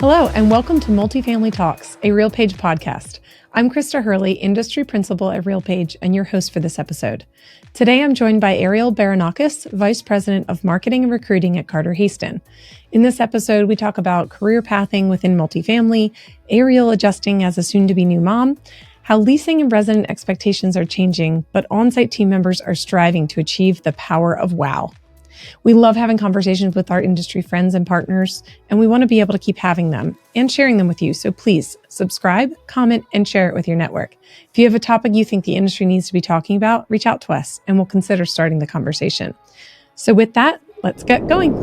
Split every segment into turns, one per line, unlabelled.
Hello, and welcome to Multifamily Talks, a RealPage podcast. I'm Krista Hurley, Industry Principal at RealPage, and your host for this episode. Today, I'm joined by Arial Baranauckas, Vice President of Marketing and Recruiting at Carter-Haston. In this episode, we talk about career pathing within multifamily, Ariel adjusting as a soon-to-be new mom, how leasing and resident expectations are changing, but on-site team members are striving to achieve the power of wow. We love having conversations with our industry friends and partners, and we want to be able to keep having them and sharing them with you. So please subscribe, comment, and share it with your network. If you have a topic you think the industry needs to be talking about, reach out to us and we'll consider starting the conversation. So with that, let's get going.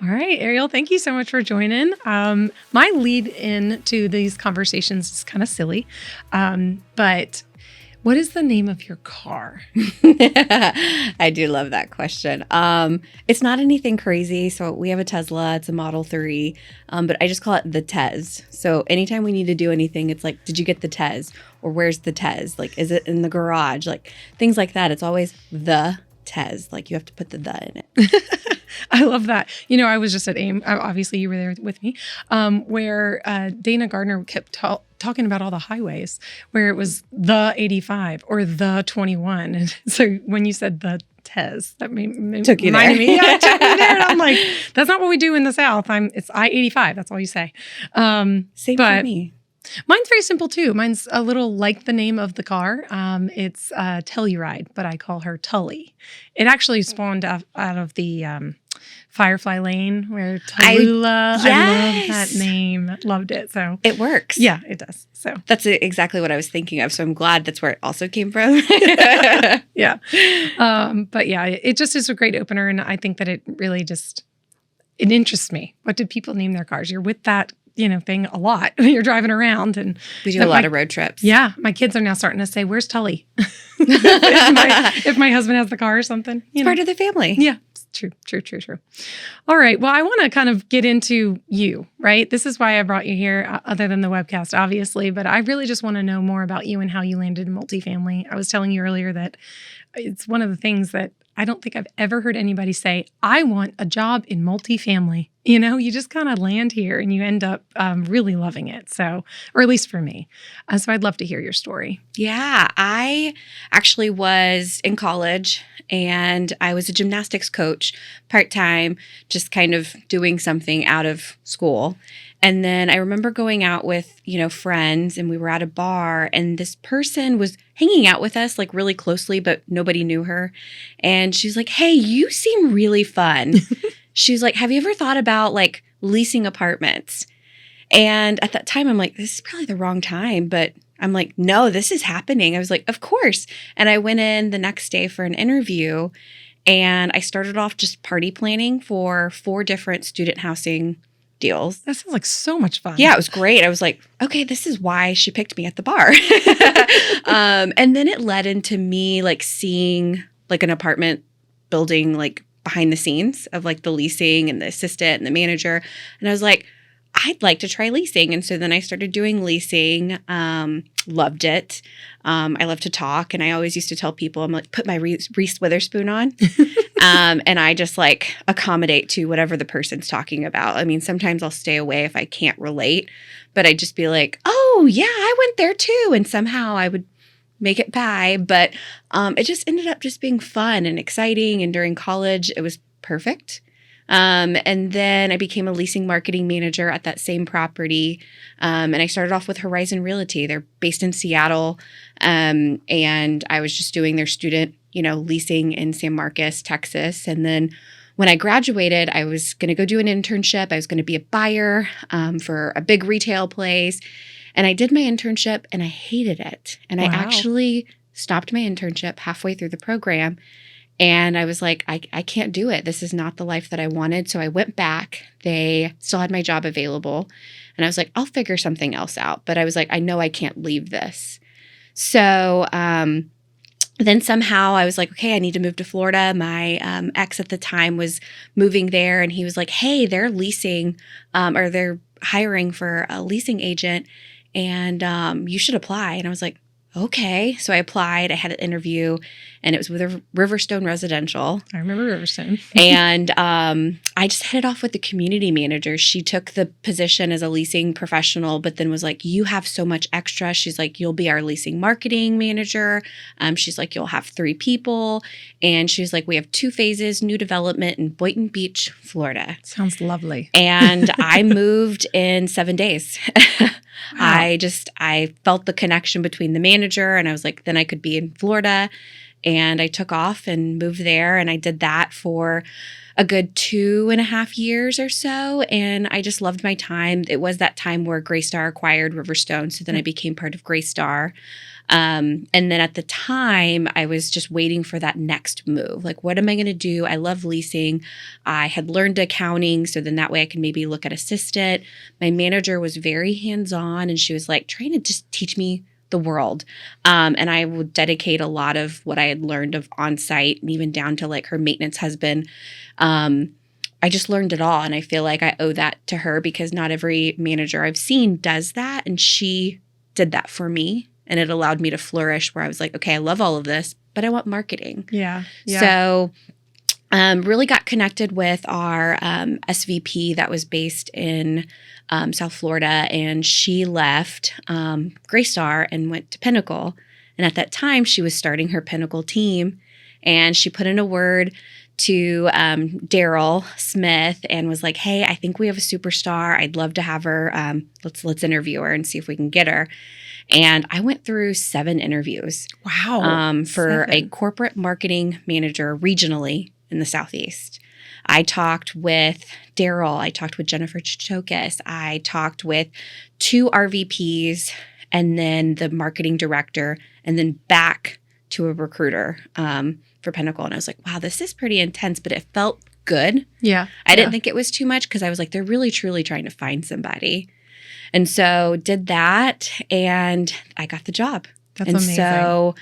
All right, Ariel, thank you so much for joining. My lead in to these conversations is kind of silly, but what is the name of your car?
I do love that question. It's not anything crazy. So we have a Tesla. It's a Model 3, but I just call it the Tez. So anytime we need to do anything, it's like, did you get the Tez? Or where's the Tez? Like, is it in the garage? Like, things like that. It's always the Tez. Like, you have to put the in it.
I love that. You know, I was just at AIM. Obviously, you were there with me, where Dana Gardner kept talking about all the highways, where it was the 85 or the 21. And so when you said the Tez, that
took you there.
Yeah, it took me there. And I'm like, that's not what we do in the South. It's I-85. That's all you say.
Same for me.
Mine's very simple too. Mine's a little like the name of the car. It's Telluride, but I call her Tully. It actually spawned out of the Firefly Lane, where Tallulah.
Yes.
I love that name. Loved it. So
it works.
Yeah, it does. So
that's exactly what I was thinking of. So I'm glad that's where it also came from.
Yeah. But yeah, it just is a great opener. And I think that it really it interests me. What did people name their cars? You're with that thing a lot. You're driving around, and
we do a lot of road trips.
Yeah. My kids are now starting to say, where's Tully? if my husband has the car or something.
It's part of the family.
Yeah. True. All right. Well, I want to kind of get into you, right? This is why I brought you here, other than the webcast, obviously, but I really just want to know more about you and how you landed in multifamily. I was telling you earlier that it's one of the things that I don't think I've ever heard anybody say, I want a job in multifamily. You just kind of land here and you end up really loving it. So, or at least for me. So I'd love to hear your story.
Yeah, I actually was in college and I was a gymnastics coach part-time, just kind of doing something out of school. And then I remember going out with, friends, and we were at a bar, and this person was hanging out with us like really closely, but nobody knew her. And she's like, hey, you seem really fun. She's like, have you ever thought about like leasing apartments? And at that time, I'm like, this is probably the wrong time, but I'm like, no, this is happening. I was like, of course. And I went in the next day for an interview, and I started off just party planning for 4 different student housing deals.
That sounds like so much fun.
Yeah, it was great. I was like, okay, this is why she picked me at the bar. And then it led into me like seeing like an apartment building like behind the scenes of like the leasing and the assistant and the manager. And I was like, I'd like to try leasing. And so then I started doing leasing. Loved it. I love to talk. And I always used to tell people, I'm like, put my Reese Witherspoon on. And I just like accommodate to whatever the person's talking about. I mean, sometimes I'll stay away if I can't relate, but I'd just be like, oh yeah, I went there too. And somehow I would make it by. But it just ended up just being fun and exciting. And during college, it was perfect. And then I became a leasing marketing manager at that same property. And I started off with Horizon Realty. They're based in Seattle. And I was just doing their student, leasing in San Marcos, Texas. And then when I graduated, I was going to go do an internship. I was going to be a buyer for a big retail place. And I did my internship and I hated it. And wow. I actually stopped my internship halfway through the program. And I was like, I can't do it. This is not the life that I wanted. So I went back. They still had my job available. And I was like, I'll figure something else out. But I was like, I know I can't leave this. So then somehow I was like, okay, I need to move to Florida. My ex at the time was moving there. And he was like, hey, they're leasing or they're hiring for a leasing agent. And you should apply. And I was like, okay. So I applied. I had an interview, and it was with Riverstone Residential.
I remember Riverstone.
And I just hit it off with the community manager. She took the position as a leasing professional, but then was like, you have so much extra. She's like, you'll be our leasing marketing manager. She's like, you'll have 3 people. And she's like, we have 2 phases, new development in Boynton Beach, Florida.
Sounds lovely.
And I moved in 7 days. Wow. I felt the connection between the manager, and I was like, then I could be in Florida. And I took off and moved there, and I did that for a good 2.5 years or so. And I just loved my time. It was that time where Greystar acquired Riverstone. So then I became part of Greystar. And then at the time, I was just waiting for that next move. Like, what am I going to do? I love leasing. I had learned accounting, so then that way I could maybe look at assistant. My manager was very hands-on, and she was like trying to just teach me the world. And I would dedicate a lot of what I had learned of on-site, and even down to like her maintenance husband. I just learned it all. And I feel like I owe that to her, because not every manager I've seen does that. And she did that for me. And it allowed me to flourish, where I was like, okay, I love all of this, but I want marketing.
Yeah.
So really got connected with our SVP that was based in South Florida. And she left Greystar and went to Pinnacle. And at that time, she was starting her Pinnacle team. And she put in a word to Daryl Smith and was like, hey, I think we have a superstar. I'd love to have her. Let's interview her and see if we can get her. And I went through 7 interviews.
Wow.
For a corporate marketing manager regionally in the Southeast. I talked with Daryl. I talked with Jennifer Chichokis. I talked with 2 RVPs, and then the marketing director, and then back to a recruiter for Pinnacle. And I was like, wow, this is pretty intense, but it felt good.
Yeah.
I didn't think it was too much, because I was like, they're really, truly trying to find somebody. And so did that, and I got the job.
That's
and
amazing.
So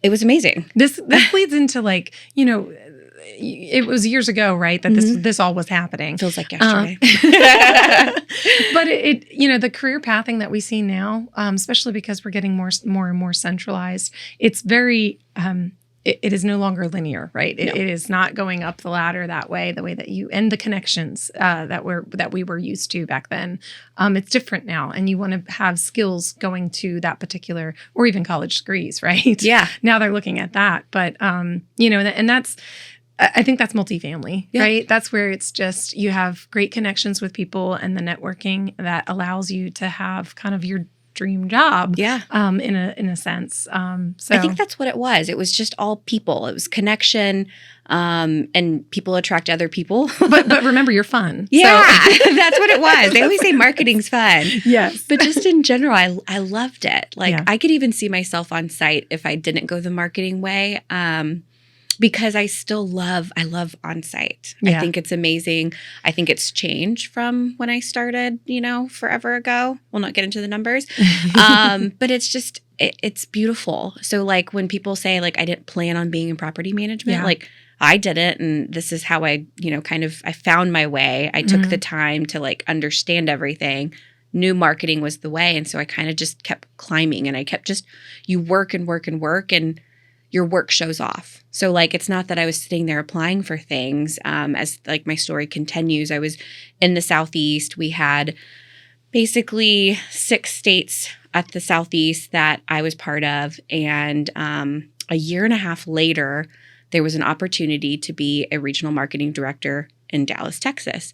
it was amazing.
This leads into like, it was years ago, right? That this all was happening.
Feels like yesterday.
But it the career pathing that we see now, especially because we're getting more and more centralized, it's very, it is no longer linear, right?
No.
It is not going up the ladder that way, the way that and the connections that we were used to back then. It's different now, and you want to have skills going to that particular, or even college degrees, right?
Yeah.
Now they're looking at that, but and that's. I think that's multifamily, right? That's where it's just, you have great connections with people, and the networking that allows you to have kind of your dream job.
Yeah.
In a sense. So
I think that's what it was. It was just all people. It was connection, and people attract other people.
but remember, you're fun.
Yeah, so. That's what it was. They always say marketing's fun.
Yes.
But just in general, I loved it. Like,
Yeah.
I could even see myself on site if I didn't go the marketing way. Because I love on-site.
Yeah.
I think it's amazing. I think it's changed from when I started, forever ago. We'll not get into the numbers. But it's just, it's beautiful. So like when people say like, I didn't plan on being in property management, like I didn't. And this is how I, I found my way. I took the time to like understand everything. Knew marketing was the way. And so I kind of just kept climbing, and I kept you work and work and work, and your work shows off. So like, it's not that I was sitting there applying for things. As like my story continues, I was in the Southeast. We had basically 6 states at the Southeast that I was part of. And a year and a half later, there was an opportunity to be a regional marketing director in Dallas, Texas.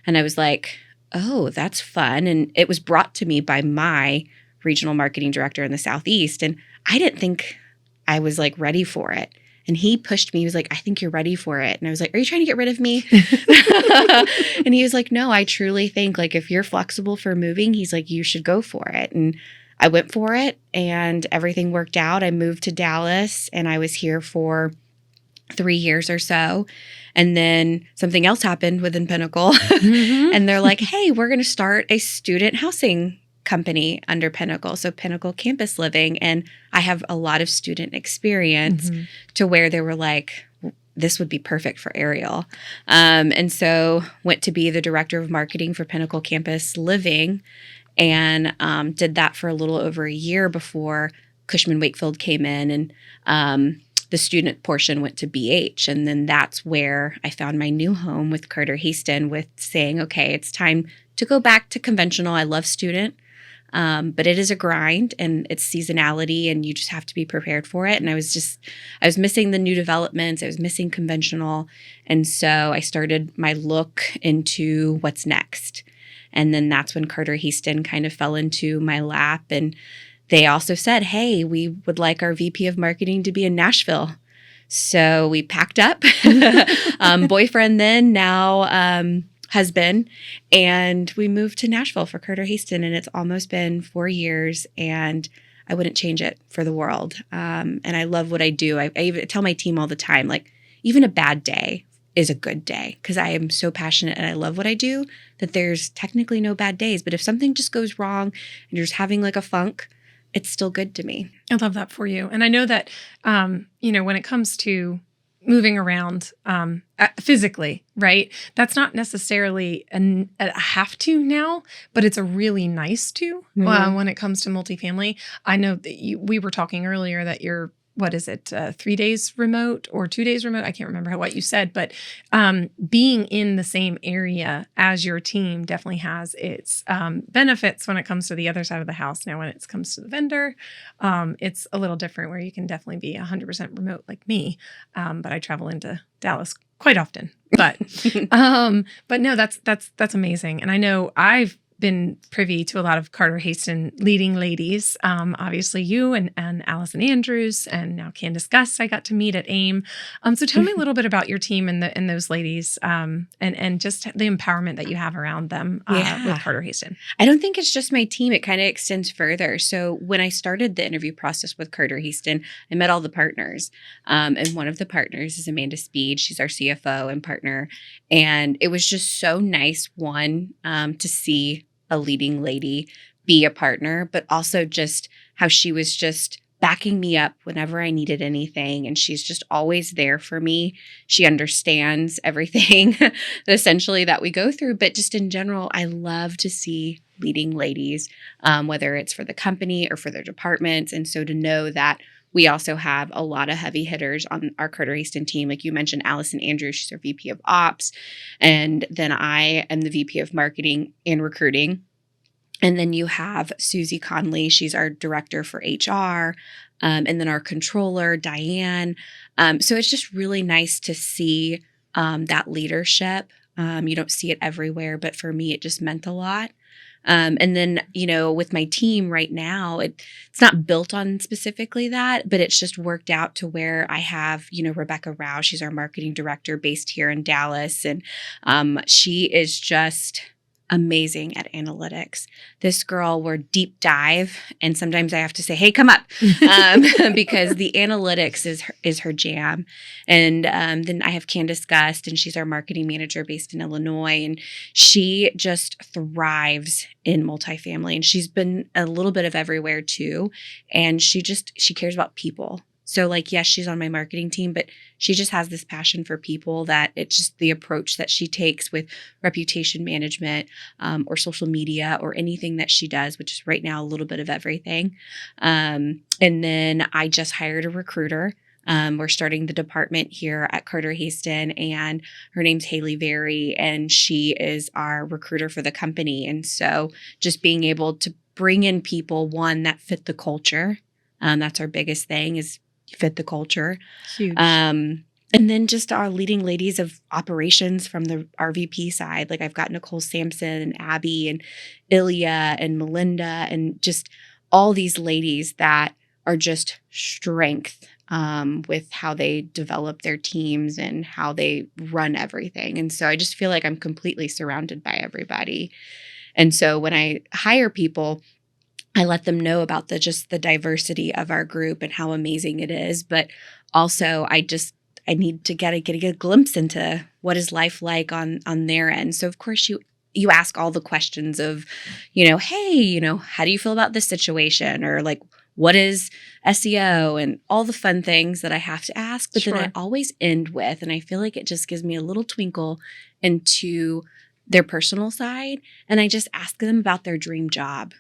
And I was like, oh, that's fun. And it was brought to me by my regional marketing director in the Southeast. And I didn't think I was like ready for it. And he pushed me. He was like, I think you're ready for it. And I was like, are you trying to get rid of me? And he was like, no, I truly think like if you're flexible for moving, he's like, you should go for it. And I went for it, and everything worked out. I moved to Dallas, and I was here for 3 years or so. And then something else happened within Pinnacle. And they're like, hey, we're going to start a student housing company under Pinnacle. So Pinnacle Campus Living. And I have a lot of student experience to where they were like, this would be perfect for Ariel. And so went to be the director of marketing for Pinnacle Campus Living, and did that for a little over a year before Cushman Wakefield came in, and the student portion went to BH. And then that's where I found my new home with Carter-Haston, with saying, okay, it's time to go back to conventional. I love student, but it is a grind and it's seasonality, and you just have to be prepared for it. And I was missing the new developments. I was missing conventional. And so I started my look into what's next. And then that's when Carter-Haston kind of fell into my lap. And they also said, hey, we would like our VP of marketing to be in Nashville. So we packed up, boyfriend then, now husband, and we moved to Nashville for Carter-Haston. And it's almost been 4 years, and I wouldn't change it for the world. And I love what I do. I even tell my team all the time, like, even a bad day is a good day, because I am so passionate and I love what I do that there's technically no bad days. But if something just goes wrong and you're just having like a funk, it's still good to me. I
love that for you. And I know that, when it comes to moving around physically, right? That's not necessarily a have to now, but it's a really nice to when it comes to multifamily. I know that we were talking earlier that you're, 3 days remote or 2 days remote? I can't remember what you said, but being in the same area as your team definitely has its benefits when it comes to the other side of the house. Now, when it comes to the vendor, it's a little different, where you can definitely be 100% remote like me, but I travel into Dallas quite often. But no, that's amazing. And I know I've been privy to a lot of Carter-Haston leading ladies. Obviously you and Allison Andrews, and now Candace Gus I got to meet at AIM. So tell me a little bit about your team and those ladies, and just the empowerment that you have around them with Carter-Haston.
I don't think it's just my team. It kind of extends further. So when I started the interview process with Carter-Haston, I met all the partners. And one of the partners is Amanda Speed. She's our CFO and partner. And it was just so nice, to see a leading lady be a partner, but also just how she was just backing me up whenever I needed anything. And she's just always there for me. She understands everything essentially that we go through. But just in general, I love to see leading ladies, whether it's for the company or for their departments. And so to know that we also have a lot of heavy hitters on our Carter-Haston team. Like you mentioned, Allison Andrews, she's our VP of Ops. And then I am the VP of Marketing and Recruiting. And then you have Susie Conley. She's our director for HR. And then our controller, Diane. So it's just really nice to see that leadership. You don't see it everywhere, but for me, it just meant a lot. And then, with my team right now, it's not built on specifically that, but it's just worked out to where I have, Rebecca Rao. She's our marketing director based here in Dallas. And she is just amazing at analytics. This girl, we're deep dive. And sometimes I have to say, hey, come up, because the analytics is her jam. And then I have Candace Gus, and she's our marketing manager based in Illinois. And she just thrives in multifamily. And she's been a little bit of everywhere too. And she cares about people. So yes, she's on my marketing team, but she just has this passion for people that it's just the approach that she takes with reputation management, or social media, or anything that she does, which is right now a little bit of everything. And then I just hired a recruiter. We're starting the department here at Carter-Haston, and her name's Haley Very, and she is our recruiter for the company. And so just being able to bring in people, one, that fit the culture. That's our biggest thing, is fit the culture.
Huge.
And then just our leading ladies of operations from the RVP side. Like I've got Nicole Sampson and Abby and Ilya and Melinda, and just all these ladies that are just strength with how they develop their teams and how they run everything. And so I just feel like I'm completely surrounded by everybody. And so when I hire people, I let them know about the diversity of our group and how amazing it is. But also I need to get a glimpse into what is life like on their end. So of course you ask all the questions of, hey, how do you feel about this situation? Or what is SEO, and all the fun things that I have to ask. But
Sure.
Then I always end with, and I feel like it just gives me a little twinkle into their personal side. And I just ask them about their dream job.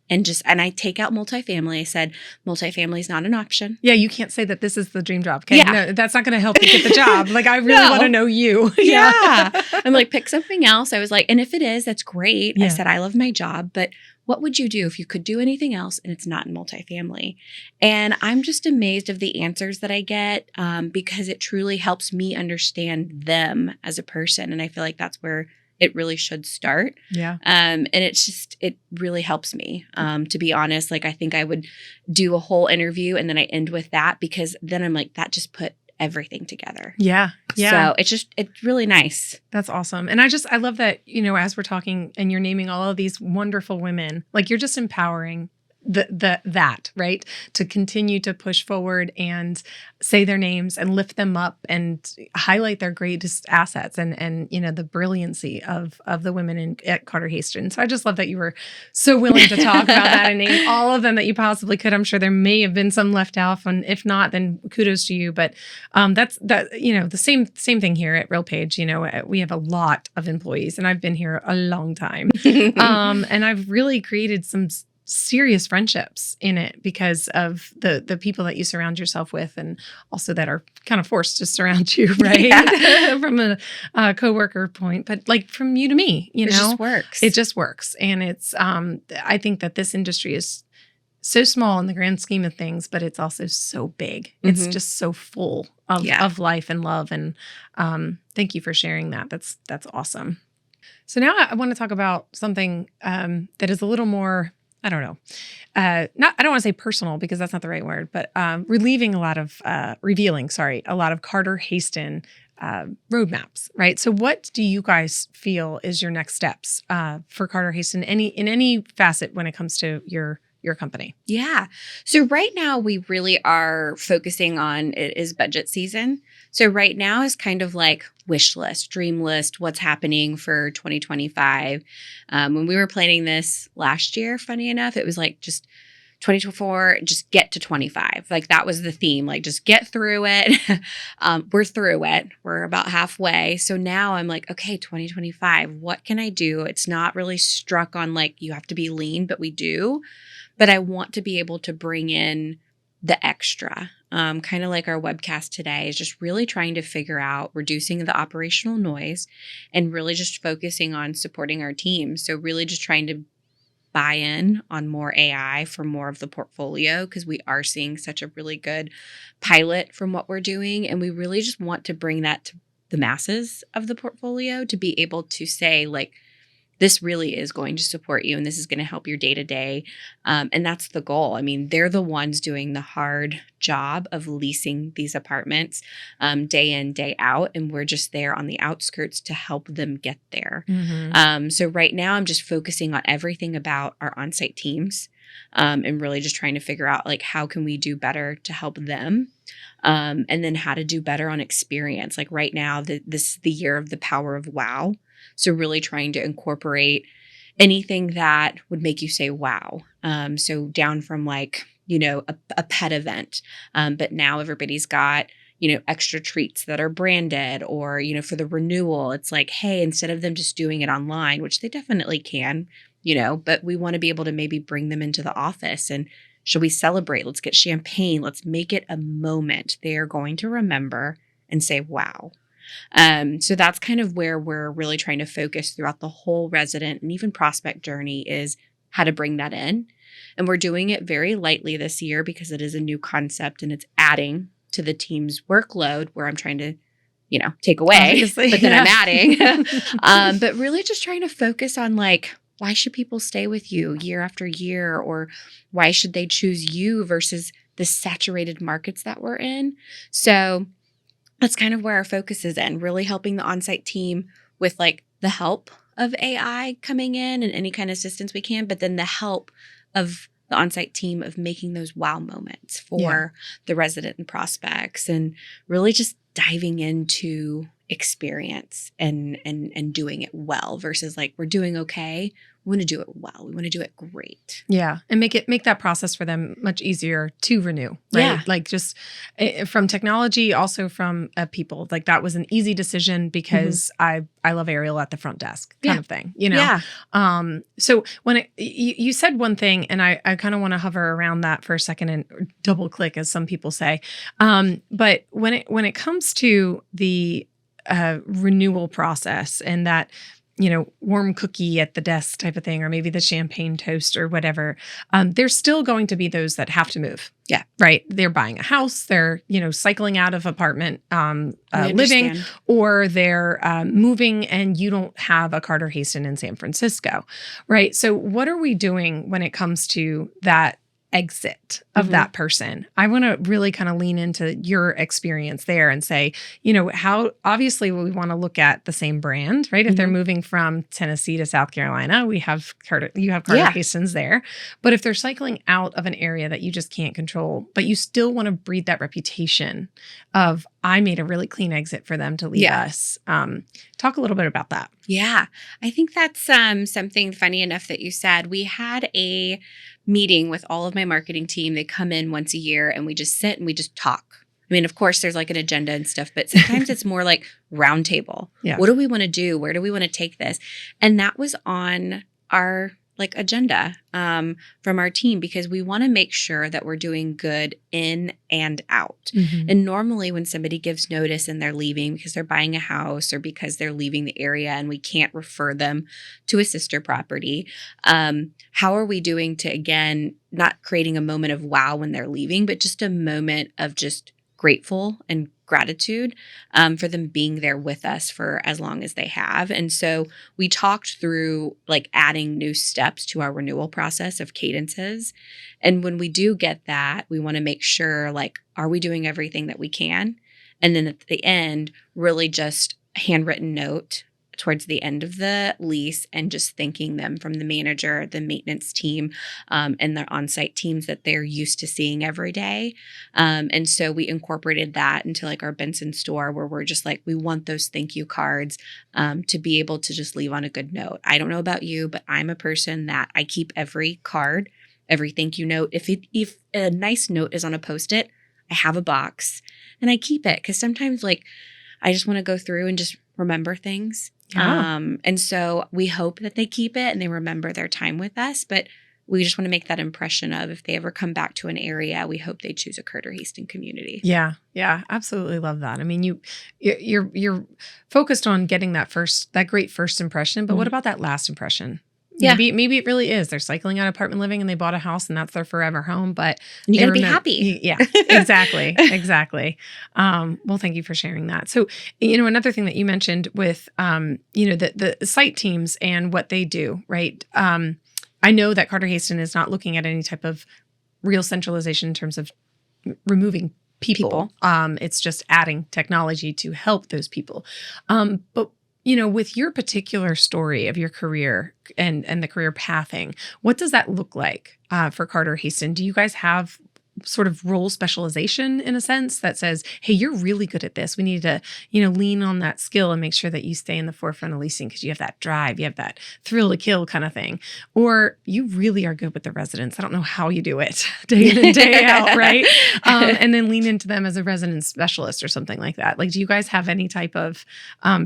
and I take out multifamily. I said, multifamily is not an option.
Yeah, you can't say that this is the dream job. Okay,
Yeah.
no, that's not going to help you get the job. Like, I really want to know you.
Yeah. I'm like, pick something else. I was like, and if it is, that's great.
Yeah.
I said, I love my job, but what would you do if you could do anything else and it's not in multifamily? And I'm just amazed of the answers that I get because it truly helps me understand them as a person. And I feel like that's where it really should start.
Yeah.
And it really helps me. To be honest, like I think I would do a whole interview and then I end with that because then I'm like, that just put everything together.
Yeah. Yeah.
So it's really nice.
That's awesome. And I love that, as we're talking and you're naming all of these wonderful women, like you're just empowering that, right? To continue to push forward and say their names and lift them up and highlight their greatest assets and the brilliancy of the women at Carter-Haston. So I just love that you were so willing to talk about that and name all of them that you possibly could. I'm sure there may have been some left off, and if not, then kudos to you. But that's the same thing here at RealPage. We have a lot of employees, and I've been here a long time, and I've really created some serious friendships in it because of the people that you surround yourself with, and also that are kind of forced to surround you, right? Yeah. From a coworker point, but like from you to me,
it just works.
It just works. And it's, I think that this industry is so small in the grand scheme of things, but it's also so big. It's just so full of life and love. And thank you for sharing that. That's awesome. So now I want to talk about something that is a little more, I don't know. I don't want to say personal because that's not the right word, but revealing a lot of Carter-Haston roadmaps, right? So what do you guys feel is your next steps for Carter-Haston in any facet when it comes to your company?
Yeah. So right now we really are focusing on, it is budget season. So right now is kind of like wish list, dream list, what's happening for 2025. When we were planning this last year, funny enough, it was like just 2024, just get to 25. Like that was the theme, like just get through it. We're through it. We're about halfway. So now I'm like, okay, 2025, what can I do? It's not really struck on like, you have to be lean, but we do. But I want to be able to bring in the extra, kind of like our webcast today is just really trying to figure out reducing the operational noise and really just focusing on supporting our team. So really just trying to buy in on more AI for more of the portfolio because we are seeing such a really good pilot from what we're doing. And we really just want to bring that to the masses of the portfolio to be able to say like, this really is going to support you and this is going to help your day-to-day. And that's the goal. I mean, they're the ones doing the hard job of leasing these apartments day in, day out. And we're just there on the outskirts to help them get there. So right now I'm just focusing on everything about our on-site teams and really just trying to figure out like, how can we do better to help them? And then how to do better on experience. Like right now, this is the year of the power of wow. So really trying to incorporate anything that would make you say, wow. So down from like, a pet event. But now everybody's got, extra treats that are branded or, for the renewal, it's like, hey, instead of them just doing it online, which they definitely can, but we want to be able to maybe bring them into the office and should we celebrate? Let's get champagne. Let's make it a moment they are going to remember and say, wow. So that's kind of where we're really trying to focus throughout the whole resident and even prospect journey is how to bring that in. And we're doing it very lightly this year because it is a new concept and it's adding to the team's workload where I'm trying to, take away,
obviously,
but then I'm adding. But really just trying to focus on like, why should people stay with you year after year? Or why should they choose you versus the saturated markets that we're in? So that's kind of where our focus is in, really helping the on-site team with like the help of AI coming in and any kind of assistance we can, but then the help of the on-site team of making those wow moments for the resident and prospects and really just diving into experience and doing it well versus like we're doing okay. We want to do it well. We want to do it great.
Yeah. And make that process for them much easier to renew, right?
Yeah.
Like just from technology, also from people, like that was an easy decision because I love Ariel at the front desk kind of thing,
Yeah.
So when you said one thing, and I kind of want to hover around that for a second and double click, as some people say. But when it comes to the renewal process and that, warm cookie at the desk type of thing, or maybe the champagne toast or whatever, there's still going to be those that have to move.
Yeah.
Right. They're buying a house. They're, cycling out of apartment living, or they're moving, and you don't have a Carter-Haston in San Francisco. Right. So what are we doing when it comes to that exit of that person? I want to really kind of lean into your experience there and say, how obviously we want to look at the same brand, right? If they're moving from Tennessee to South Carolina, you have Carter-Haston's there. But if they're cycling out of an area that you just can't control, but you still want to breed that reputation of, I made a really clean exit for them to leave us. Talk a little bit about that.
Yeah. I think that's something funny enough that you said. We had a meeting with all of my marketing team. They come in once a year and we just sit and we just talk. I mean, of course, there's like an agenda and stuff, but sometimes it's more like round table.
Yeah.
What do we want to do? Where do we want to take this? And that was on our agenda from our team, because we want to make sure that we're doing good in and out. And normally when somebody gives notice and they're leaving because they're buying a house or because they're leaving the area and we can't refer them to a sister property, how are we doing to, again, not creating a moment of wow when they're leaving, but just a moment of just grateful and gratitude for them being there with us for as long as they have. And so we talked through adding new steps to our renewal process of cadences. And when we do get that, we want to make sure, are we doing everything that we can? And then at the end, really just a handwritten note towards the end of the lease and just thanking them from the manager, the maintenance team, and their on-site teams that they're used to seeing every day. And so we incorporated that into our Benson store, where we're just we want those thank you cards to be able to just leave on a good note. I don't know about you, but I'm a person that I keep every card, every thank you note. If a nice note is on a Post-it, I have a box and I keep it, because sometimes I just want to go through and just remember things.
Yeah.
And so we hope that they keep it and they remember their time with us, but we just want to make that impression of, if they ever come back to an area, we hope they choose a Carter-Haston community.
Yeah. Yeah. Absolutely love that. I mean, you're focused on getting that great first impression, but what about that last impression?
Yeah.
Maybe it really is. They're cycling out of apartment living and they bought a house and that's their forever home, but
you got to be happy.
Yeah, exactly. Exactly. Well, thank you for sharing that. So, another thing that you mentioned with, the site teams and what they do, right? I know that Carter-Haston is not looking at any type of real centralization in terms of removing people. It's just adding technology to help those people. But with your particular story of your career and the career pathing, what does that look like for Carter-Haston? Do you guys have sort of role specialization in a sense that says, hey, you're really good at this. We need to, lean on that skill and make sure that you stay in the forefront of leasing because you have that drive, you have that thrill to kill kind of thing. Or you really are good with the residents. I don't know how you do it day in and day out, right? And then lean into them as a resident specialist or something like that. Do you guys have any type of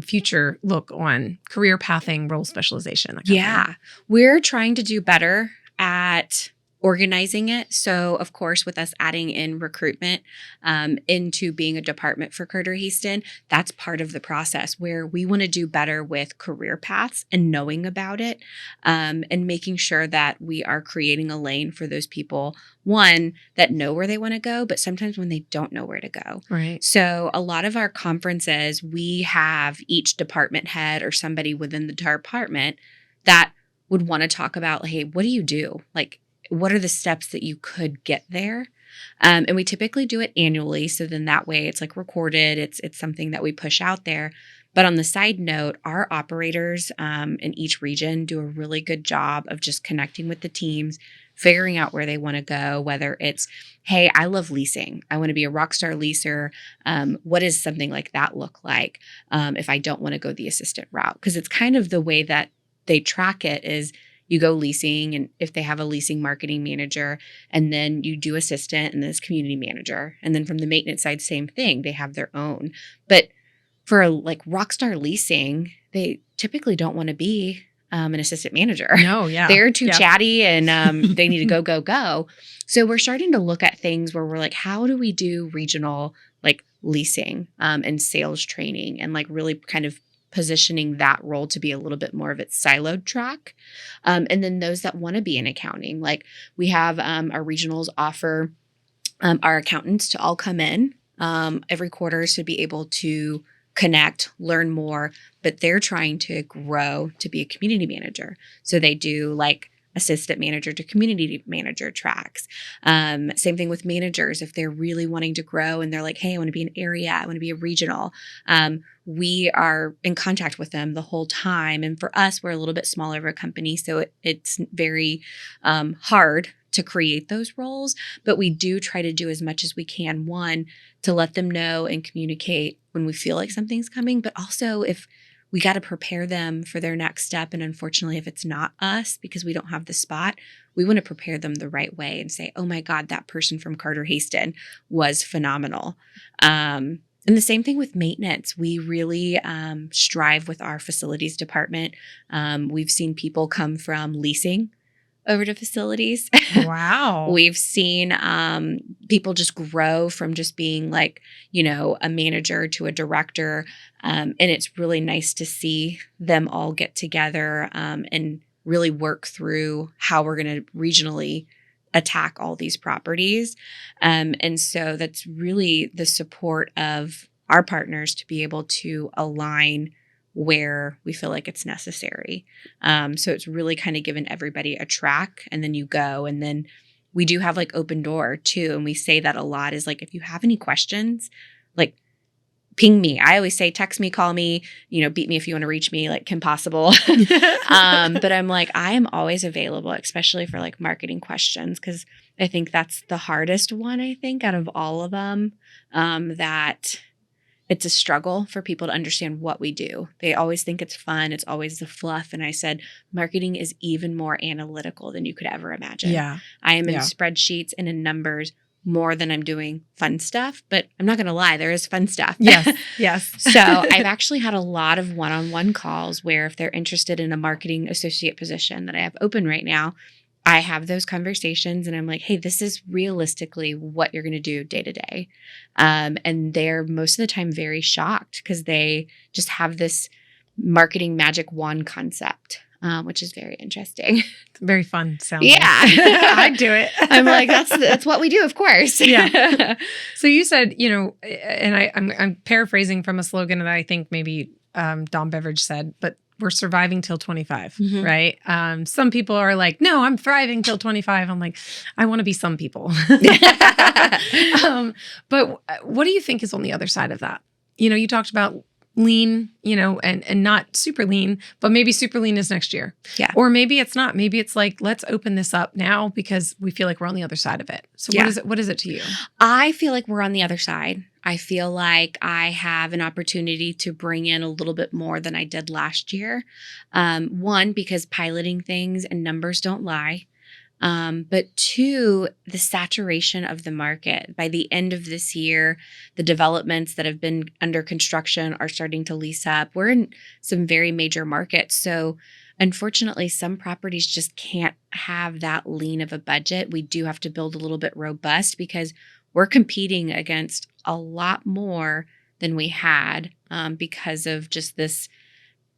future look on career pathing, role specialization?
Yeah, we're trying to do better at organizing it. So, of course, with us adding in recruitment into being a department for Carter-Haston, that's part of the process where we want to do better with career paths and knowing about it, and making sure that we are creating a lane for those people, one, that know where they want to go, but sometimes when they don't know where to go.
Right.
So a lot of our conferences, we have each department head or somebody within the department that would want to talk about, hey, what do you do? What are the steps that you could get there? And we typically do it annually. So then that way it's recorded. It's something that we push out there. But on the side note, our operators in each region do a really good job of just connecting with the teams, figuring out where they want to go, whether it's, hey, I love leasing. I want to be a rock star leaser. What does something like that look like if I don't want to go the assistant route? Because it's kind of the way that they track it is, you go leasing, and if they have a leasing marketing manager, and then you do assistant and this community manager. And then from the maintenance side, same thing. They have their own. But for like Rockstar Leasing, they typically don't want to be an assistant manager.
No, yeah.
They're too chatty and they need to go. So we're starting to look at things where we're like, how do we do regional like leasing and sales training and like really kind of positioning that role to be a little bit more of its siloed track. And then those that want to be in accounting, like we have our regionals offer our accountants to all come in every quarter to be able to connect, learn more, but they're trying to grow to be a community manager. So they do like assistant manager to community manager tracks. Same thing with managers. If they're really wanting to grow and they're like, hey, I want to be an area, I want to be a regional. We are in contact with them the whole time. And for us, we're a little bit smaller of a company. So it's very hard to create those roles, but we do try to do as much as we can. One, to let them know and communicate when we feel like something's coming, but also if we got to prepare them for their next step. And unfortunately, if it's not us, because we don't have the spot, we want to prepare them the right way and say, oh my God, that person from Carter-Haston was phenomenal. And the same thing with maintenance. We really strive with our facilities department. We've seen people come from leasing over to facilities.
Wow.
We've seen people just grow from just being like, a manager to a director. And it's really nice to see them all get together and really work through how we're going to regionally attack all these properties. And so that's really the support of our partners to be able to align where we feel like it's necessary. So it's really kind of given everybody a track, and then you go. And then we do have like open door too. And we say that a lot is like, if you have any questions, like ping me. I always say, text me, call me, beat me if you want to reach me, like Kim Possible. But I'm like, I am always available, especially for like marketing questions. Cause I think that's the hardest one, I think, out of all of them, that it's a struggle for people to understand what we do. They always think it's fun. It's always the fluff. And I said, marketing is even more analytical than you could ever imagine.
Yeah.
I am in spreadsheets and in numbers more than I'm doing fun stuff, but I'm not going to lie, there is fun stuff.
Yes. Yes.
So I've actually had a lot of one-on-one calls where if they're interested in a marketing associate position that I have open right now, I have those conversations and I'm like, hey, this is realistically what you're going to do day to day. And they're most of the time very shocked because they just have this marketing magic wand concept, which is very interesting.
It's very fun sounding.
Yeah.
I'd do it.
I'm like, that's what we do, of course.
Yeah. So you said, and I'm paraphrasing from a slogan that I think maybe Dom Beveridge said, but we're surviving till 25, right? Some people are like, no, I'm thriving till 25. I'm like, I want to be some people. But what do you think is on the other side of that? You talked about lean, and not super lean, but maybe super lean is next year.
Yeah.
Or maybe it's not. Maybe it's like, let's open this up now because we feel like we're on the other side of it. So what is it to you? I
feel like we're on the other side. I feel like I have an opportunity to bring in a little bit more than I did last year. One, because piloting things and numbers don't lie. But two, the saturation of the market. By the end of this year, the developments that have been under construction are starting to lease up. We're in some very major markets. So unfortunately, some properties just can't have that lean of a budget. We do have to build a little bit robust because we're competing against a lot more than we had because of just this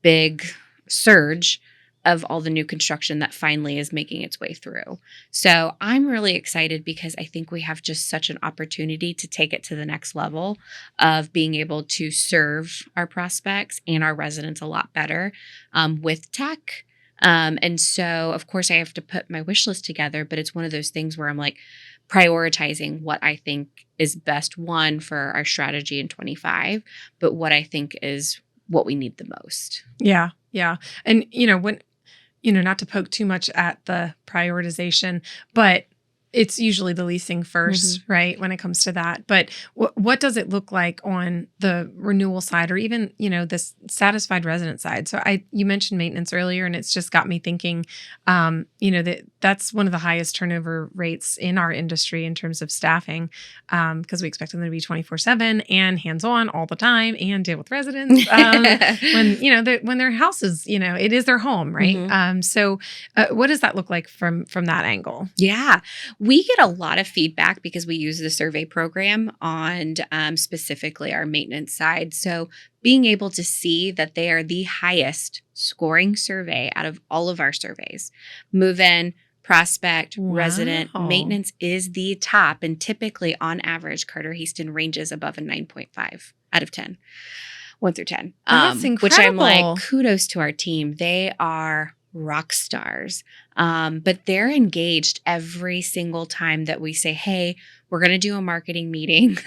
big surge of all the new construction that finally is making its way through. So I'm really excited because I think we have just such an opportunity to take it to the next level of being able to serve our prospects and our residents a lot better with tech. And so, of course, I have to put my wish list together, but it's one of those things where I'm like prioritizing what I think is best, one, for our strategy in 25, but what I think is what we need the most.
Yeah. Yeah. And, when, not to poke too much at the prioritization, but it's usually the leasing first, right? When it comes to that. But what does it look like on the renewal side, or even, this satisfied resident side? So you mentioned maintenance earlier, and it's just got me thinking, that's one of the highest turnover rates in our industry in terms of staffing, because we expect them to be 24/7 and hands-on all the time and deal with residents when their house is, it is their home, right? So what does that look like from that angle?
Yeah. We get a lot of feedback because we use the survey program on specifically our maintenance side. So being able to see that they are the highest scoring survey out of all of our surveys, move-in, prospect, resident, maintenance is the top. And typically on average, Carter-Haston ranges above a 9.5 out of 10, 1 through 10.
That's incredible.
Which I'm like, kudos to our team. They are rock stars. But they're engaged every single time that we say, hey, we're going to do a marketing meeting.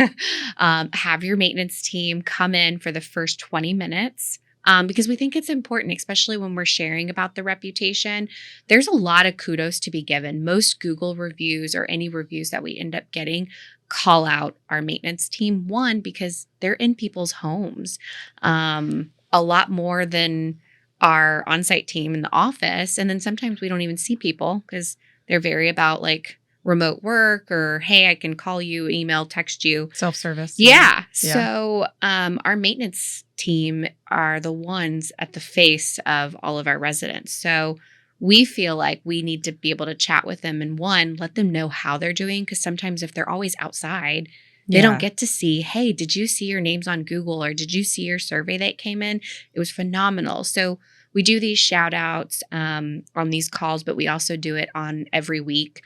Have your maintenance team come in for the first 20 minutes. Because we think it's important, especially when we're sharing about the reputation. There's a lot of kudos to be given. Most Google reviews or any reviews that we end up getting call out our maintenance team. One, because they're in people's homes a lot more than our on-site team in the office. And then sometimes we don't even see people because they're very about like remote work or, hey, I can call you, email, text you.
Self-service.
Yeah. So our maintenance team are the ones at the face of all of our residents. So we feel like we need to be able to chat with them and let them know how they're doing. Because sometimes if they're always outside, they don't get to see, hey, did you see your names on Google or did you see your survey that came in? It was phenomenal. So we do these shout outs on these calls, but we also do it on every week.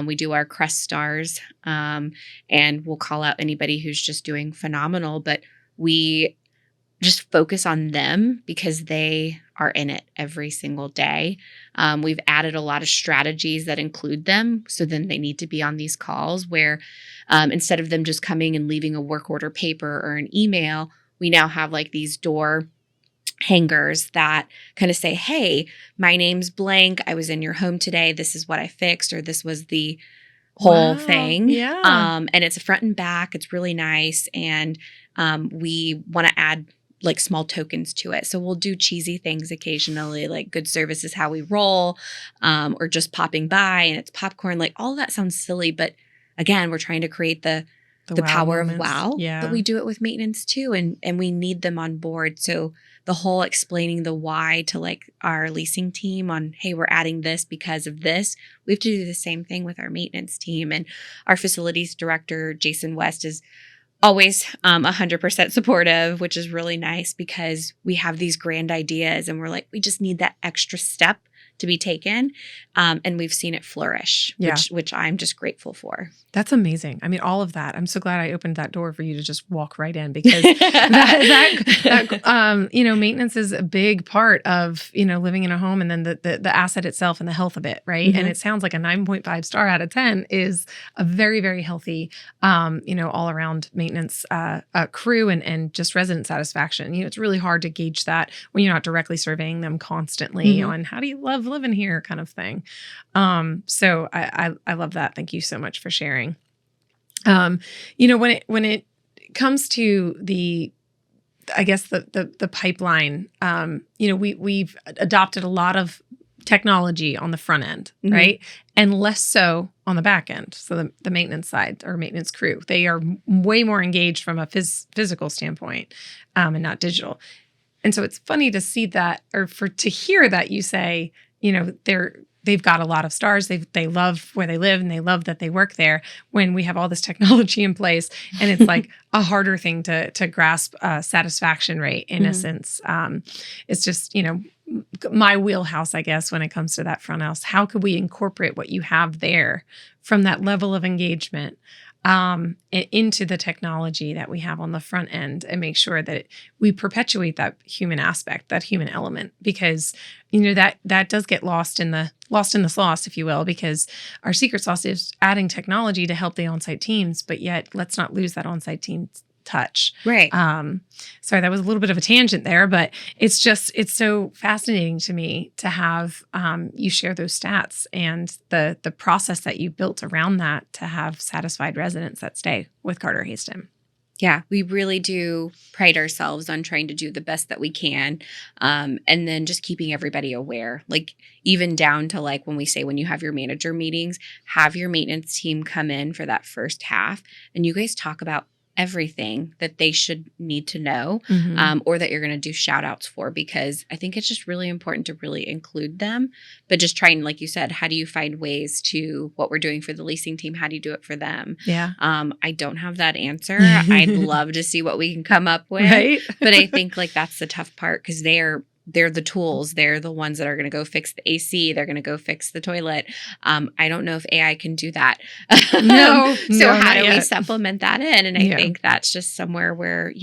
We do our Crest Stars and we'll call out anybody who's just doing phenomenal. But we just focus on them because they are in it every single day. We've added a lot of strategies that include them. So then they need to be on these calls where instead of them just coming and leaving a work order paper or an email, we now have like these door hangers that kind of say, hey, my name's blank. I was in your home today. This is what I fixed, or this was the whole thing.
Yeah.
And it's a front and back. It's really nice. And we want to add like small tokens to it. So we'll do cheesy things occasionally, like good service is how we roll, or just popping by and it's popcorn. Like all of that sounds silly, but again, we're trying to create the power of wow.
Yeah.
But we do it with maintenance too. And we need them on board. So the whole explaining the why to like our leasing team on, hey, we're adding this because of this. We have to do the same thing with our maintenance team. And our facilities director, Jason West, is always 100% supportive, which is really nice because we have these grand ideas and we're like, we just need that extra step to be taken. And we've seen it flourish, which I'm just grateful for.
That's amazing. I mean, all of that. I'm so glad I opened that door for you to just walk right in because maintenance is a big part of, living in a home and then the asset itself and the health of it. Right. Mm-hmm. And it sounds like a 9.5 star out of 10 is a very, very healthy, all around maintenance crew and just resident satisfaction. It's really hard to gauge that when you're not directly surveying them constantly on how do you love living here kind of thing. So I love that. Thank you so much for sharing. When it comes to the pipeline, we've adopted a lot of technology on the front end, right? And less so on the back end. So the maintenance side or maintenance crew, they are way more engaged from a physical standpoint and not digital. And so it's funny to see that, or to hear that you say, they've got a lot of stars. They love where they live and they love that they work there when we have all this technology in place. And it's like a harder thing to grasp satisfaction rate in a sense. It's just, my wheelhouse, I guess, when it comes to that front house. How could we incorporate what you have there from that level of engagement into the technology that we have on the front end and make sure that we perpetuate that human aspect, that human element, because, that does get lost in the sauce, if you will, because our secret sauce is adding technology to help the on-site teams, but yet let's not lose that on-site touch.
Right.
Sorry, that was a little bit of a tangent there, but it's so fascinating to me to have you share those stats and the process that you built around that to have satisfied residents that stay with Carter-Haston.
Yeah, we really do pride ourselves on trying to do the best that we can. And then just keeping everybody aware, like even down to like when you have your manager meetings, have your maintenance team come in for that first half and you guys talk about everything that they should need to know or that you're going to do shout outs for, because I think it's just really important to really include them. But just trying, like you said, how do you find ways to what we're doing for the leasing team? How do you do it for them?
Yeah.
I don't have that answer. I'd love to see what we can come up with.
Right.
But I think like that's the tough part because they're the tools. They're the ones that are going to go fix the AC. They're going to go fix the toilet. I don't know if AI can do that. So how do we supplement that in? And I think that's just somewhere where,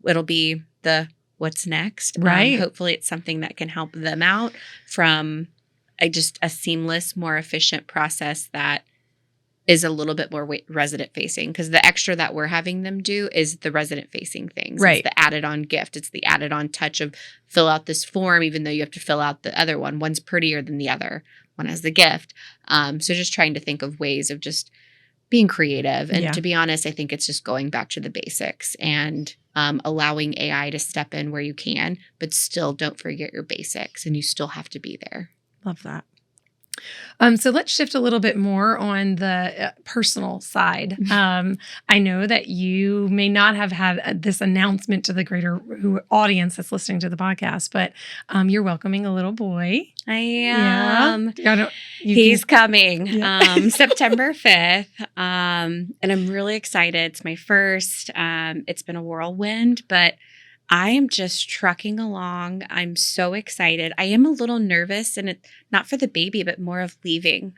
it'll be the what's next.
Right.
Hopefully it's something that can help them out from a seamless, more efficient process that is a little bit more resident facing, because the extra that we're having them do is the resident facing things.
Right.
It's the added on gift. It's the added on touch of fill out this form, even though you have to fill out the other one. One's prettier than the other. One has the gift. So just trying to think of ways of just being creative. And to be honest, I think it's just going back to the basics and allowing AI to step in where you can, but still don't forget your basics and you still have to be there.
Love that. So let's shift a little bit more on the personal side. I know that you may not have had this announcement to the greater audience that's listening to the podcast, but you're welcoming a little boy.
I am.
Yeah.
He's coming September 5th. And I'm really excited. It's my first. It's been a whirlwind, but I am just trucking along. I'm so excited. I am a little nervous, and it's not for the baby, but more of leaving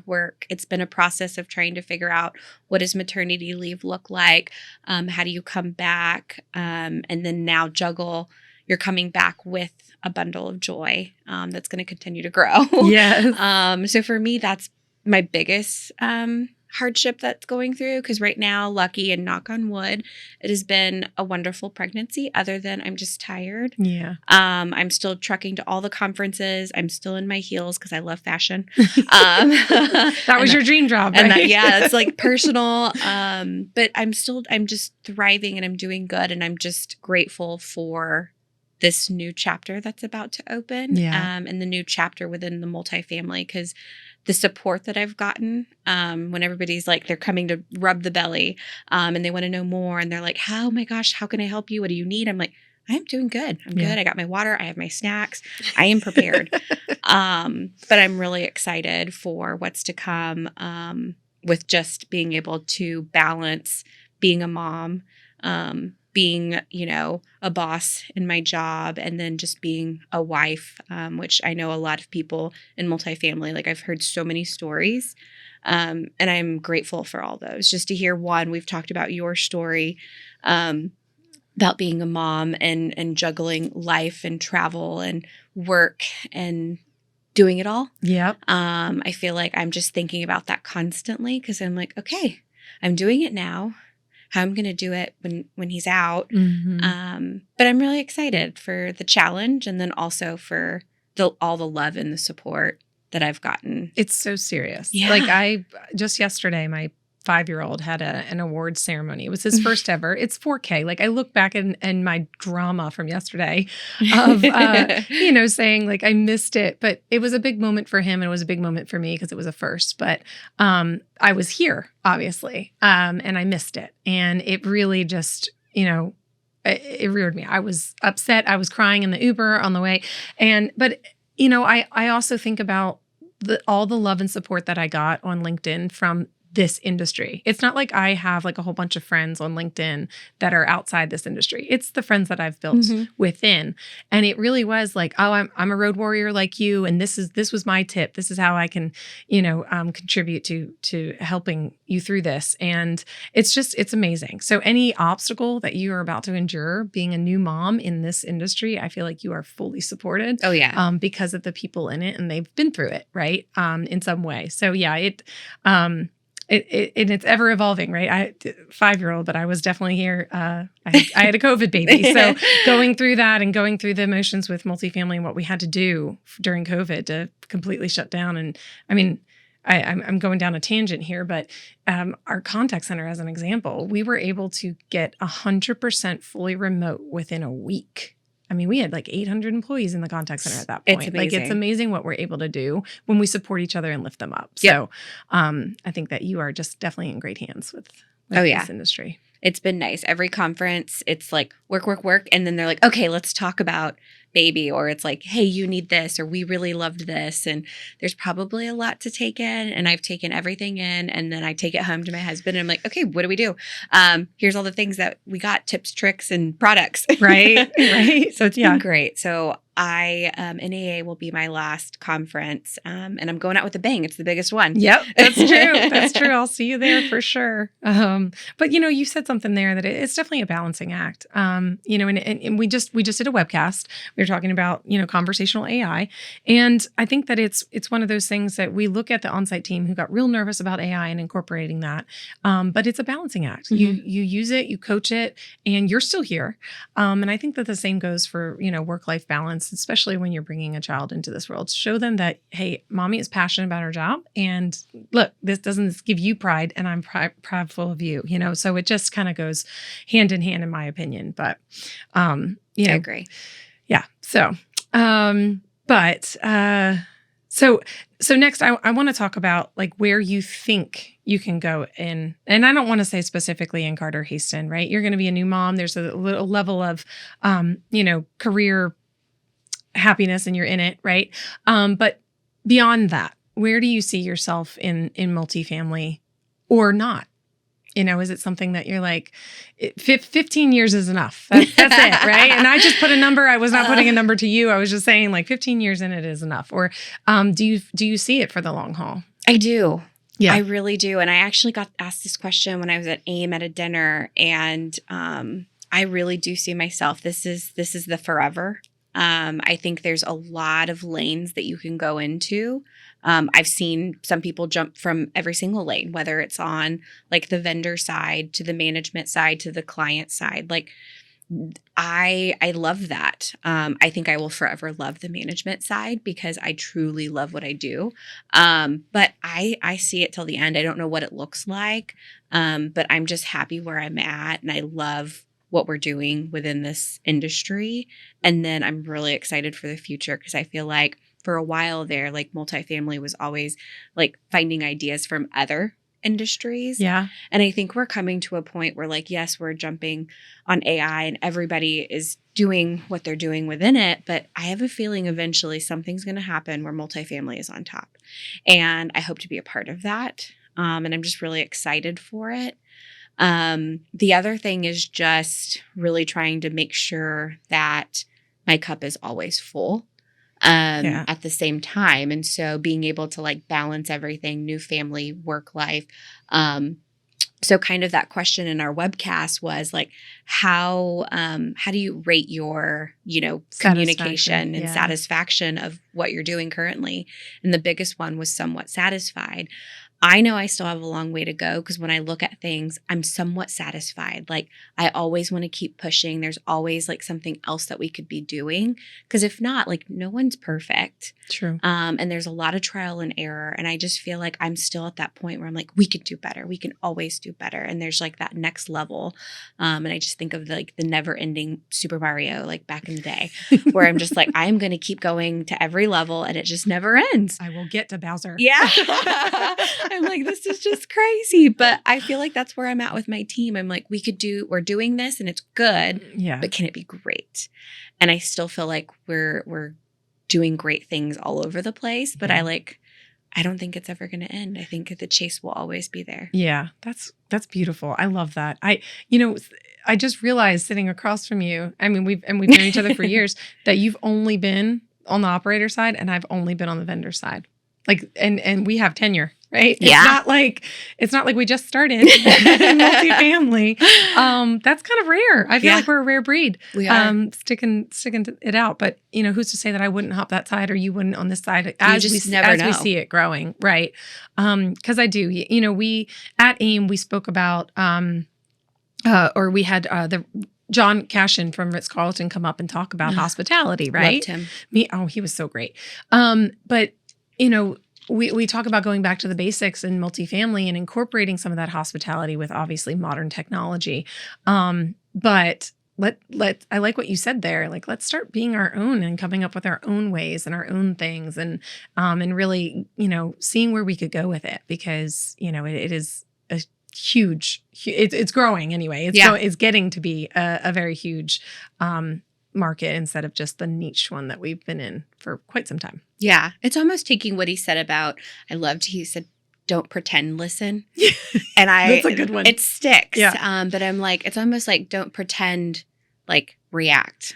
work. It's been a process of trying to figure out what does maternity leave look like? How do you come back? And then now juggle, you're coming back with a bundle of joy that's going to continue to grow.
Yes.
So for me, that's my biggest hardship that's going through, because right now, lucky and knock on wood, it has been a wonderful pregnancy, other than I'm just tired.
Yeah.
I'm still trucking to all the conferences. I'm still in my heels because I love fashion.
That was your dream job, right?
And it's like personal. But I'm just thriving and I'm doing good. And I'm just grateful for this new chapter that's about to open. And the new chapter within the multifamily, because the support that I've gotten when everybody's like, they're coming to rub the belly and they want to know more. And they're like, oh my gosh, how can I help you? What do you need? I'm like, I'm doing good. I'm good. I got my water. I have my snacks. I am prepared. But I'm really excited for what's to come with just being able to balance being a mom, being, a boss in my job, and then just being a wife, which I know a lot of people in multifamily, like I've heard so many stories, and I'm grateful for all those. Just to hear one, we've talked about your story about being a mom and juggling life and travel and work and doing it all.
Yep.
I feel like I'm just thinking about that constantly, because I'm like, okay, I'm doing it now. How I'm going to do it when he's out.
Mm-hmm.
But I'm really excited for the challenge, and then also for all the love and the support that I've gotten.
It's so serious.
Yeah.
Like just yesterday, my 5-year-old had an awards ceremony. It was his first ever. It's 4K. Like I look back in my drama from yesterday of, saying like I missed it, but it was a big moment for him. And it was a big moment for me because it was a first, but I was here obviously. And I missed it. And it really just, it reared me. I was upset. I was crying in the Uber on the way. But I also think about all the love and support that I got on LinkedIn from this industry. It's not like I have like a whole bunch of friends on LinkedIn that are outside this industry. It's the friends that I've built within. And it really was like, oh, I'm a road warrior like you. And this was my tip. This is how I can, contribute to helping you through this. And it's amazing. So any obstacle that you are about to endure being a new mom in this industry, I feel like you are fully supported.
Oh yeah.
Because of the people in it, and they've been through it, right? In some way. So yeah, it's ever evolving, right? 5-year-old, but I was definitely here. I had a COVID baby. So going through that and going through the emotions with multifamily and what we had to do during COVID to completely shut down. And I mean, I'm going down a tangent here, but our contact center, as an example, we were able to get 100% fully remote within a week. I mean, we had like 800 employees in the contact center at that point.
It's amazing.
It's amazing what we're able to do when we support each other and lift them up.
Yep.
So I think that you are just definitely in great hands with this industry.
It's been nice. Every conference, it's like work. And then they're like, okay, let's talk about baby. Or it's like, hey, you need this, or we really loved this. And there's probably a lot to take in. And I've taken everything in. And then I take it home to my husband. And I'm like, okay, what do we do? Here's all the things that we got, tips, tricks, and products.
Right.
So it's been great. So NAA will be my last conference, and I'm going out with a bang. It's the biggest one.
Yep, that's true. That's true. I'll see you there for sure. But you said something there that it's definitely a balancing act. And we just did a webcast. We were talking about conversational AI, and I think that it's one of those things that we look at the on-site team who got real nervous about AI and incorporating that. But it's a balancing act.
Mm-hmm.
You use it, you coach it, and you're still here. And I think that the same goes for work-life balance, especially when you're bringing a child into this world. Show them that, hey, mommy is passionate about her job. And look, this doesn't give you pride, and I'm proudful of you, so it just kind of goes hand in hand, in my opinion. But, I
agree.
Yeah. So, so next I want to talk about like where you think you can go in, and I don't want to say specifically in Carter-Haston, right? You're going to be a new mom. There's a little level of, career happiness, and you're in it, right? But beyond that, where do you see yourself in multifamily or not? Is it something that you're like, 15 years is enough? That's it, right? And I just put a number. I was not putting a number to you. I was just saying like 15 years in it is enough. Or do you see it for the long haul?
I do.
Yeah,
I really do. And I actually got asked this question when I was at AIM at a dinner, and I really do see myself. This is the forever. I think there's a lot of lanes that you can go into. I've seen some people jump from every single lane, whether it's on like the vendor side to the management side to the client side. Like I love that. I think I will forever love the management side because I truly love what I do. But I see it till the end. I don't know what it looks like. But I'm just happy where I'm at, and I love what we're doing within this industry. And then I'm really excited for the future because I feel like for a while there, like multifamily was always like finding ideas from other industries.
Yeah.
And I think we're coming to a point where like, yes, we're jumping on AI and everybody is doing what they're doing within it. But I have a feeling eventually something's going to happen where multifamily is on top. And I hope to be a part of that. And I'm just really excited for it. The other thing is just really trying to make sure that my cup is always full at the same time. And so being able to like balance everything, new family, work life. So kind of that question in our webcast was like, how do you rate your, communication and satisfaction of what you're doing currently? And the biggest one was somewhat satisfied. I know I still have a long way to go because when I look at things, I'm somewhat satisfied. Like I always want to keep pushing. There's always like something else that we could be doing. Because if not, like no one's perfect.
True.
And there's a lot of trial and error. And I just feel like I'm still at that point where I'm like, we could do better. We can always do better. And there's like that next level. And I just think of like the never ending Super Mario, like back in the day, where I'm just like, I'm going to keep going to every level and it just never ends.
I will get to Bowser.
Yeah. I'm like, this is just crazy. But I feel like that's where I'm at with my team. I'm like, we're doing this and it's good.
Yeah.
But can it be great? And I still feel like we're doing great things all over the place. But I don't think it's ever going to end. I think the chase will always be there.
Yeah. That's beautiful. I love that. I just realized sitting across from you, I mean, we've known each other for years, that you've only been on the operator side and I've only been on the vendor side. Like, and we have tenure. right?
Yeah.
It's not like we just started multifamily. That's kind of rare. I feel like we're a rare breed.
We are.
Sticking it out. But, who's to say that I wouldn't hop that side or you wouldn't on this side as we see it growing, right? Because I do. We at AIM, we spoke about, or we had the John Cashin from Ritz-Carlton come up and talk about hospitality, right?
Loved him.
He was so great. But, we talk about going back to the basics in multifamily and incorporating some of that hospitality with obviously modern technology. But I like what you said there. Like, let's start being our own and coming up with our own ways and our own things and really, seeing where we could go with it because, it is a huge, it's growing anyway. It's getting to be a very huge, market instead of just the niche one that we've been in for quite some time.
Yeah. It's almost taking what he said about, he said, don't pretend, listen. And
That's a good one.
It sticks.
Yeah.
But I'm like, it's almost like don't pretend, like react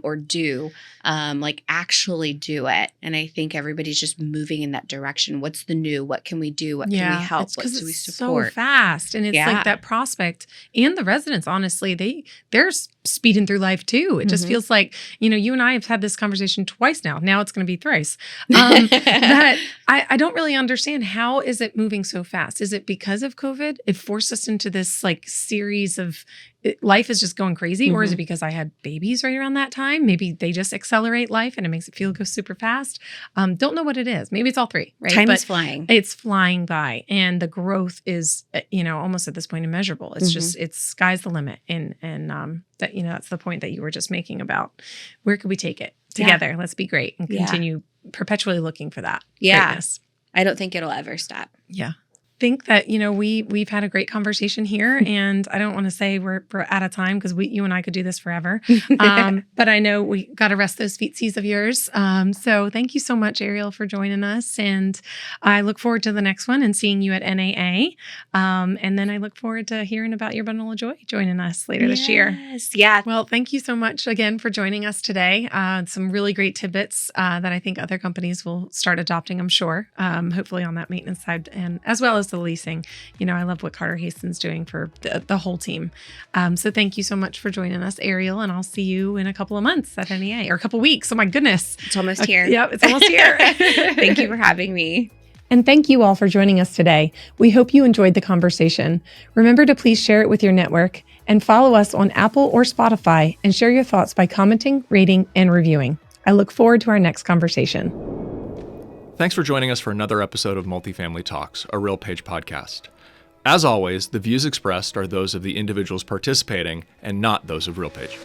or do, like actually do it. And I think everybody's just moving in that direction. What's the new? What can we do? What can we help? What do we support?
So fast. And it's like that prospect and the residents, honestly, they're speeding through life too. It just feels like, you and I have had this conversation twice now. Now it's going to be thrice. That I don't really understand. How is it moving so fast? Is it because of COVID? It forced us into this like series of life is just going crazy, or is it because I had babies right around that time? Maybe they just accelerate life and it makes it go super fast. Don't know what it is. Maybe it's all three, right?
Time is flying.
It's flying by, and the growth is, almost at this point immeasurable. It's just, it's sky's the limit. And that, that's the point that you were just making about where could we take it together? Yeah. Let's be great and continue perpetually looking for that.
Yeah.
Greatness.
I don't think it'll ever stop.
Yeah. Think that, we've had a great conversation here, and I don't want to say we're out of time because you and I could do this forever. But I know we got to rest those feetsies of yours. So thank you so much, Ariel, for joining us. And I look forward to the next one and seeing you at NAA. And then I look forward to hearing about your bundle of joy joining us later this year.
Yes. Yeah.
Well, thank you so much again for joining us today. Some really great tidbits that I think other companies will start adopting, I'm sure, hopefully on that maintenance side, and as well as the leasing. I love what Carter-Haston's doing for the whole team. So thank you so much for joining us, Ariel, and I'll see you in a couple of months at NEA, or a couple of weeks. Oh my goodness.
It's almost here.
Yep, it's almost here.
Thank you for having me.
And thank you all for joining us today. We hope you enjoyed the conversation. Remember to please share it with your network and follow us on Apple or Spotify and share your thoughts by commenting, rating, and reviewing. I look forward to our next conversation.
Thanks for joining us for another episode of Multifamily Talks, a RealPage podcast. As always, the views expressed are those of the individuals participating and not those of RealPage.